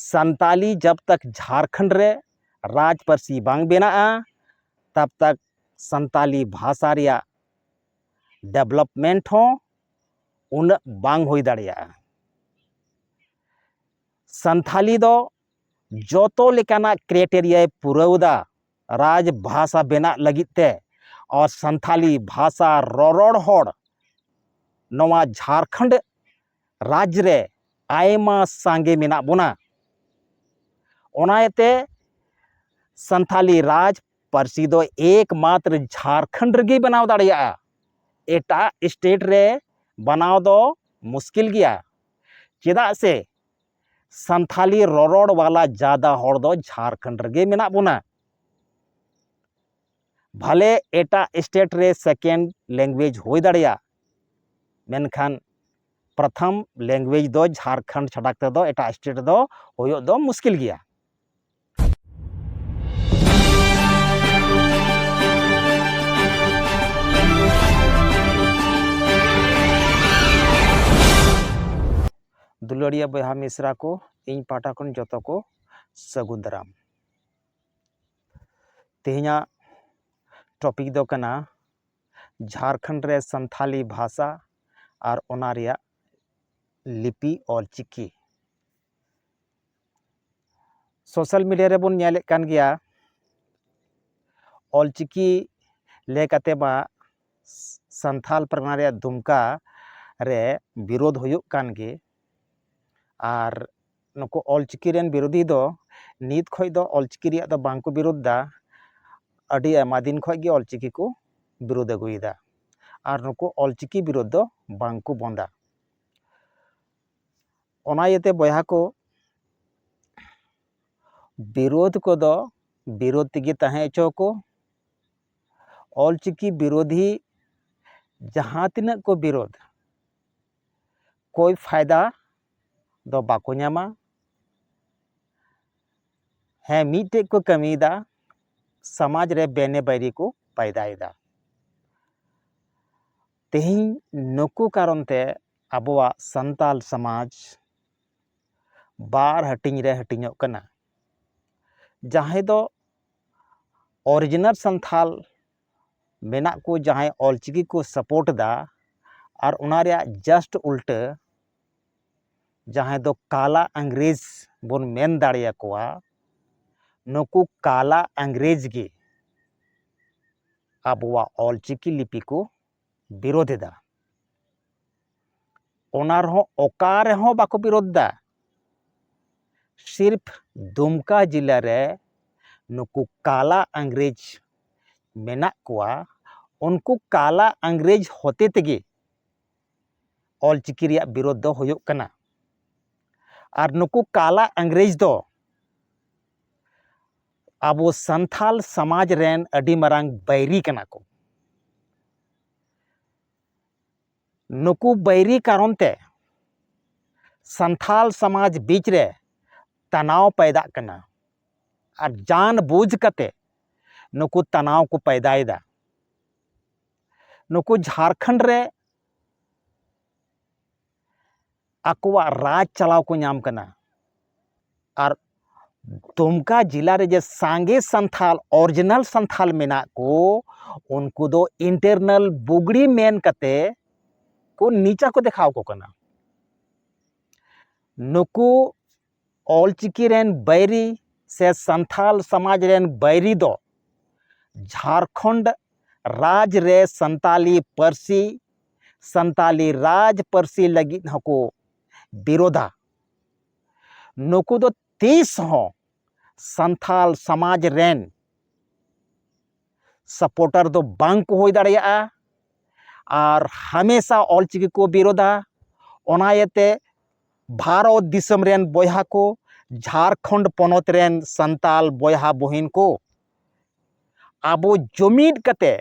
संताली जब तक झारखंड रे राज पार्सी बांग बेनाआ तब तक संताली भाषा रिया डेवलपमेंट हो उन बांग होई दाड़िया। संथाली दो जोतो लेकाना क्राइटेरिया पुराउदा राज भाषा बेना लगित ते और संथाली भाषा रोरोड़ होड़ नवा झारखंड राज्य रे आयमा सांगे मेना बोना ओनायते संथाली राज पार्सी दो एकमात्र झारखंड रेगी बनाव दाड़िया। एटा स्टेट रे बनाव दो मुश्किल गया चेदा से संथाली रोरोड़ वाला ज़्यादा होड़ दो झारखंड रेगे मेना बोना। भले एटा स्टेट रे सेकेंड लैंग्वेज होई दाड़िया मेनखान प्रथम लैंग्वेज दो झारखंड छड़ाते दो एटा स्टेट दो होयो दो मुश्किल गया। दुलड़िया बहा मिश्रा को इन पाटा खन जतो को सगुन दाराम। तेहना टॉपिक दो कना झारखंड रे संथाली भाषा और ओना रिया लिपि और चिकी। सोशल मीडिया रे बोन नेले कान गया ऑलचिकी लेकाते बा संथाल परगना रे दुमका रे विरोध हुयुक कान गे और नुको ऑलचिकी रेन विरोधी दो नीत खोय दो ऑलचिकी रिया दो बांको विरोध दा अडी आयमा दिन खोय गे ऑलचिकी को विरोध अगुइदा और नुको ऑलचिकी विरोध दो बांको बंदा। ओना येते बयहा को विरोध को दो विरोध तिगे तहे चो को ऑलचिकी विरोधी जहाँ तिना को विरोध कोई फायदा दो बाको ᱧᱟᱢᱟ है मीटे को कमीदा समाज रे बेने बैरी को पैदाइदा। तेहिं नुकु कारण ते अबुआ संताल समाज बार हटिंग रे हटिंगोक कना। जहाँ दो ओरिजिनल संथाल मेना को जहाँ ऑलचिकी को सपोर्ट दा और उना रे जस्ट उल्टे जहाँ दो काला अंग्रेज बोन मेन दाड़िया कोआ नुकु काला अंग्रेज गे अबुआ ऑलचिकी लिपि को विरोध दा। ओना रहो ओका रहो बाको विरोध दा सिर्फ दुमका जिला रे नुकु काला अंग्रेज मेना कोआ उनको काला अंग्रेज होते तेगे ऑलचिकी रिया विरोध दो होयुक कना। और नुकु काला अंग्रेज दो अबो संथाल समाज रेन अडी मरांग बैरी कना को। नुकु बैरी कारण ते संथाल समाज बीच रे तनाव पैदा कना और जान बूझ कते नुकु तनाव को पैदाइदा। नुकु झारखंड रे अकुआ राज चलाव को नाम कना और दुमका जिला रे जे सांगे संथाल ओरिजिनल संथाल मेना को उनको दो इंटरनल बुगड़ी मेन कते को नीचा को दिखाव को कना। नुकु ऑलचिकी रेन बैरी से संथाल समाज रेन बैरी दो झारखंड राज रे संताली पार्सी संताली राज पार्सी लगी हको विरोधा। नुकु दो 30 हो संथाल समाज रेन सपोर्टर दो बांग को होई दाड़िया और हमेशा ऑलचिकी को विरोधा। ओनायते भारत दिसम रेन बोयहा को झारखंड पोनोत रेन संताल बोयहा बहिन को आबो जुमीद कते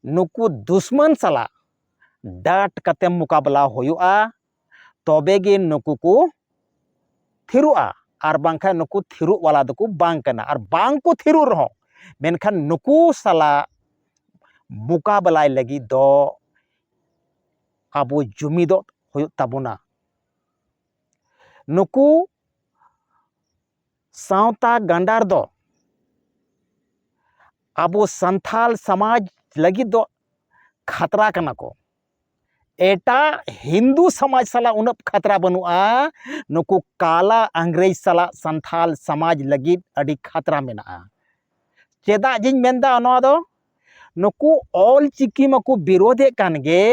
नुकु दुश्मन सला डाट कते मुकाबला होयुआ तबेगे नुकु को थिरुआ और बांखा नुकु थिरु वाला दको बांग कना और बांग को थिरु रहो मेनखान नुकु सला मुकाबला लगी दो आबो जुमीदो होयुत ताबुना। नुकु सावता गंडार दो आबो संथाल समाज लगी दो खतरा कना को एटा हिंदू समाज सला उन खतरा बनुआ नुकु काला अंग्रेज सला संथाल समाज लगी अड़ी खतरा मेना चेदा जिन मेंदा अनवा दो नुकु ऑल चिकी मको विरोधे कानगे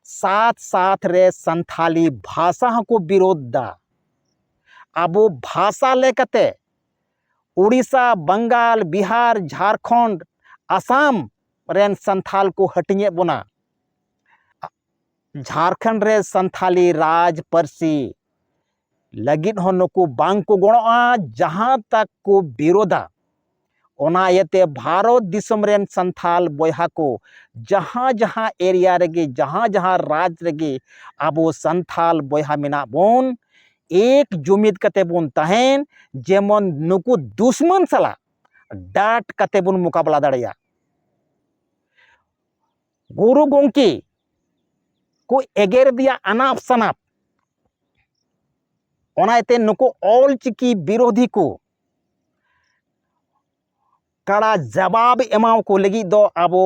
साथ साथ रे संथाली भाषा को विरोध दा आबो भाषा लेकते उड़ीसा बंगाल बिहार झारखंड आसाम रेन संथाल को हटिए बोना झारखंड रे संथाली राज परसी लगित हो नुकु बांग को गणोआ जहां तक को विरोधा ओना येते भारत दिसम रेन संथाल बोहा को जहां जहां एरिया रेगे जहां जहां राज रेगे आबो संथाल बोहा मेना बोन एक जुमिद कते बोन तहेन जेमन नुकु दुश्मन सला डाट कते बोन मुकाबला दाड़िया गुरु गोंकी को एगेर दिया अनाप सनाप ओनाते नुकु ऑल चिकी विरोधी को कड़ा जवाब एमाव को लगी दो आबो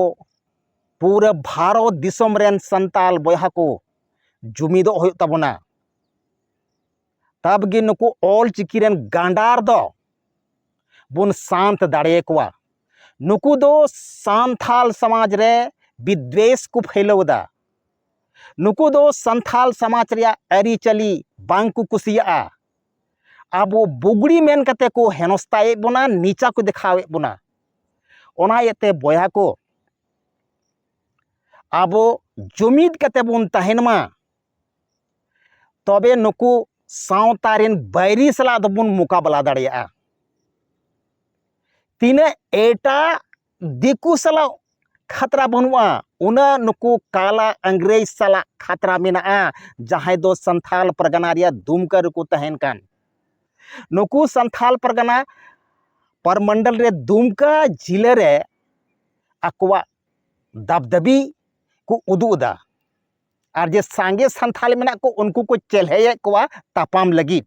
पूरे भारत दिसम रेन संताल बोहा को जुमिदो हो तबना तब गे नुकु ऑल चिकी रेन गांडार दो बुन शांत दाड़े कोआ नुकु दो सांथाल समाज रे विद्वेष को फैलवदा नुकु दो संथाल समाज रिया अरी चली बांग को कुसिया आबो बुगड़ी मेन कते को हेनस्ताए बोना नीचा को दिखावे बोना ओना येते बोया को आबो जुमिद कते बोन तहेनमा तबे नुकु सावतारेन बैरी सला दबुन मुकाबला दाड़िया तीने एटा दिकु सला खतरा बनुआ उना नुकु काला अंग्रेज सला खतरा मेना जहां दो संथाल परगना रिया दुमकर को तहेन कान नुकु संथाल परगना परमंडल रे दुमका जिले रे अकवा दबदबी को उदुदा और जे सांगे संथाल मेना को उनको को चेल्हे कोआ तापाम लगी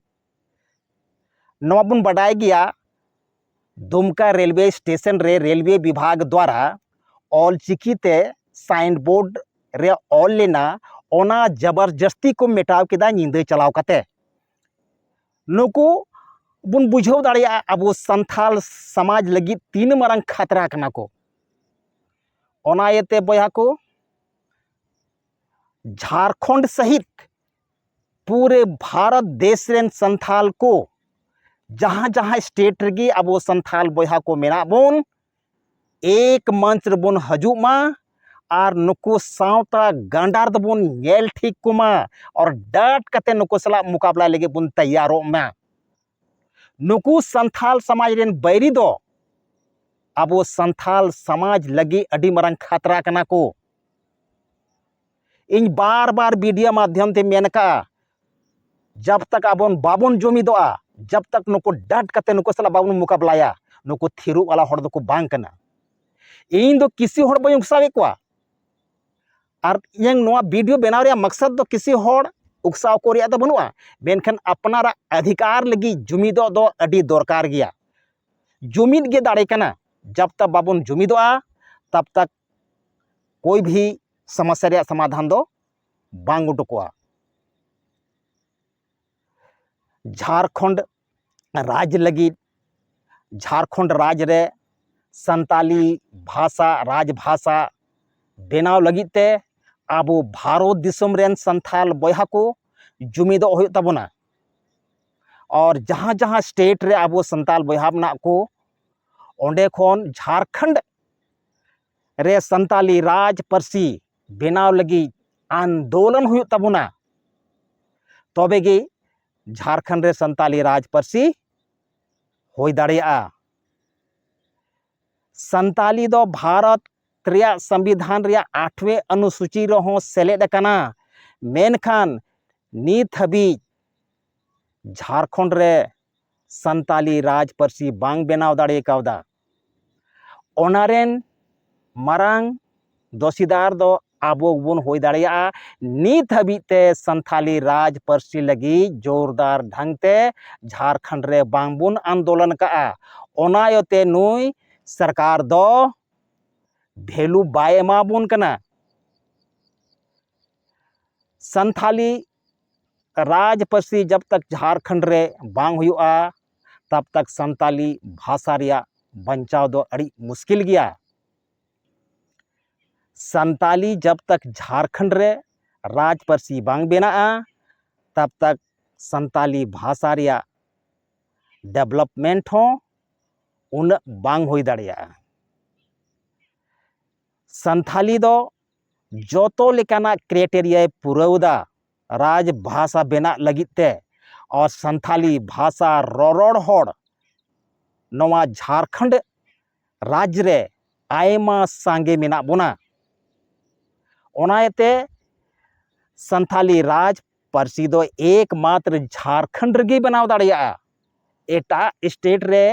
नवा बुन बडाय गया दुमका रेलवे स्टेशन रे रेलवे विभाग द्वारा ऑल चिकीते साइन बोर्ड रे ऑल लेना ओना जबरदस्ती को मेटाव केदा निंदे चलाव कते नुकु बुन बुझाव दाड़िया अबो संथाल समाज लगी तीन मारंग खतरा कना को ओना येते बोया को झारखंड सहित पूरे भारत देश रेन संथाल को जहां जहां स्टेट रगी अबो संथाल बोहा को मेना बोन एक मंच बोन हजुमा और नुकु सावता गांडार दबोन नेल ठीक कुमा और डाट कते नुकु सला मुकाबला लेगे बुन तैयारो मा नुकु संथाल समाज रेन बैरी दो अबो संथाल समाज लगी अडी मरंग खतरा कना को इन बार बार वीडियो माध्यम ते मेनका जब तक अबोन बाबोन जुमिदोआ जब तक नुकु डाट कते नुकु सला बाबोन मुकाबलाया नुकु थिरु वाला हड़ दो को बांग कना इन दो किसी हड़ बय उकसावे कोआ और यंग नोआ वीडियो बनाव रे मकसद दो किसी हड़ उकसाव को रिया दो बनुआ मेनखान अपनारा अधिकार लगी जुमिदो दो अडी दरकार गया जुमिद गे दाड़े कना जब तक बाबोन जुमिदोआ तब तक कोई भी समस्या रे समाधान दो बांग उडुकोआ झारखंड राज लगी झारखंड राज रे संताली भाषा राजभाषा बेनाव लगित ते आबो भारत दिसम रेन संथाल बोहा को जुमिदो हो तबना और जहां जहां स्टेट रे आबो संताल बोहा मना को ओंडे खोन झारखंड रे संताली राज परसी बेनाव लगी आंदोलन हो तबना तबे गे झारखंड रे संताली राज परसी हो दाड़िया संताली दो भारत रिया संविधान रिया 8वें अनुसूची रहो सेलेद कना मेनखान नीत हबी झारखंड रे संताली राज परसी बांग बेनाव दाड़े कावदा ओनारेन मारांग दोषीदार दो ᱟᱵᱚ ᱵᱚᱱ ᱦᱩᱭ ᱫᱟᱲᱮᱭᱟᱜᱼᱟ। ᱱᱤᱛ ᱦᱟᱹᱵᱤᱡ ᱛᱮ ᱥᱟᱱᱛᱟᱞᱤ ᱨᱟᱡᱽ ᱯᱟᱹᱨᱥᱤ ᱞᱟᱹᱜᱤᱫ ᱡᱳᱨᱫᱟᱨ ᱰᱷᱟᱝ ᱛᱮ ᱡᱷᱟᱲᱠᱷᱚᱸᱰ ᱨᱮ ᱵᱟᱝ ᱵᱚᱱ आंदोलन ᱠᱟᱜᱼᱟ। ᱚᱱᱟ ᱤᱭᱟᱹᱛᱮ ᱱᱩᱭ सरकार दो वैल्यू बाय एमाबोन कना। संथाली राज पार्सी जब तक झारखंड रे बांग हुआ तब तक संताली भाषा रिया बचाव दो अड़ी मुश्किल गया। संताली जब तक झारखंड रे राज पार्सी बांग बेना तब तक संताली भाषा रिया डेवलपमेंट हो उन बांग हुई दाड़िया। संथाली दो जोतो लेकाना क्राइटेरिया पुरावदा राज भाषा बेना लगिते और संथाली भाषा रोरोड़ होड़ नवा झारखंड राज्य रे आयमा सांगे मेना बोना। ओनायते संथाली राज पार्सी दो एकमात्र झारखंड रेगे बनाव दाड़िया। एटा स्टेट रे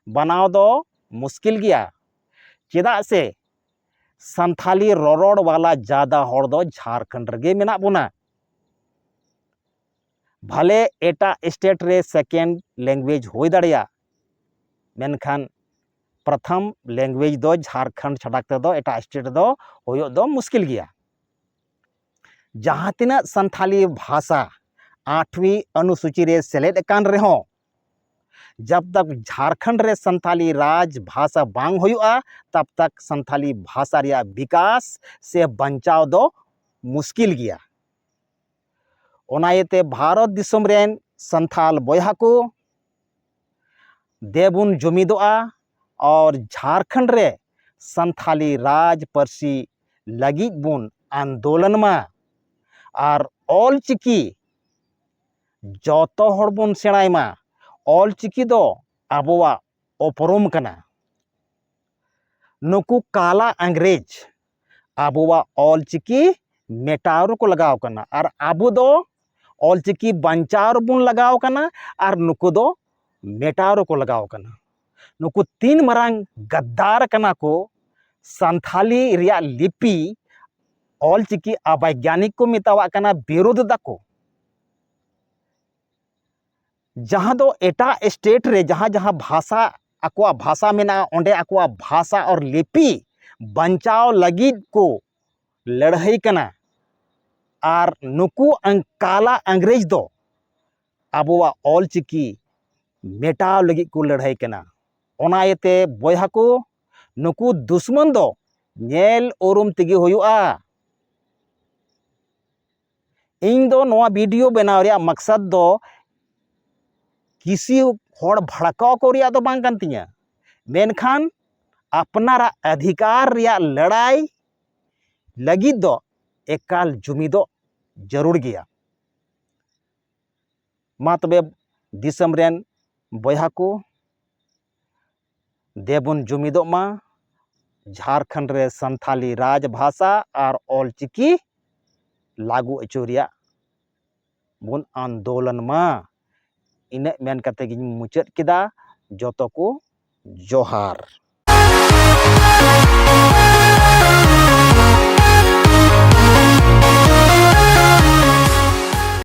बनाव दो मुश्किल गया। चेदा से संथाली रोरोड़ वाला ज़्यादा होड़ दो झारखंड रेगे मेना बोना। भले एटा स्टेट रे सेकेंड लैंग्वेज हो दाड़िया मेनखान प्रथम लैंग्वेज दो झारखंड छड़ाते दो एटा स्टेट दो होयो दो मुश्किल गया। जहाँ तिना संथाली भाषा 8वीं अनुसूची रे सेलेद कान रहो जब तक झारखंड रे संथाली राज भाषा बांग हुआ तब तक संथाली भाषा रिया विकास से बचाव दो मुश्किल गया। ओनायते भारत दिसम रेन संथाल बोया को देबुन जुमिदोआ और झारखंड रे संथाली राज पार्सी लगी बुन आंदोलन मा और ऑल चिकी जोतो हड़ बुन सेणाय मा। ऑल चिकी दो आबोवा उपरुम कना। नुकु काला अंग्रेज आबोवा ऑल चिकी मेटावर को लगाव कना और आबो दो ऑल चिकी बंचावर बुन लगाव कना और नुकु दो मेटावर को लगाव कना। नुकु तीन मरांग गद्दार कना को संथाली रिया लिपि ऑल चिकी अवैज्ञानिक को मितावा कना विरोध दाको। जहाँ दो एटा स्टेट रे जहाँ जहाँ भाषा अकुआ भाषा मेना ओंडे अकुआ भाषा और लिपि बंचाव लगिद को लड़ाई कना और नुकु काला अंग्रेज दो आबोवा ऑल चिकी मेटाव लगिद को लड़ाई कना। ओनायते बोया को नुकु दुश्मन दो नेल उरुम तिगी हुआ। इन दो नवा वीडियो बनाव रिया मकसद दो किसी होड़ भड़काव को रिया दो बांग कान तिया मेनखान अपनारा अधिकार रिया लड़ाई लगी दो एकाल जुमिदो जरूर गया। मा तबे दिसम रेन बोया को देबुन जुमिदो मा झारखंड रे संथाली राज भाषा और ऑल चिकी लागू अचोरिया बुन आंदोलन मा। इन मेन कते गिन मुचाद केदा। जोतो को जोहार।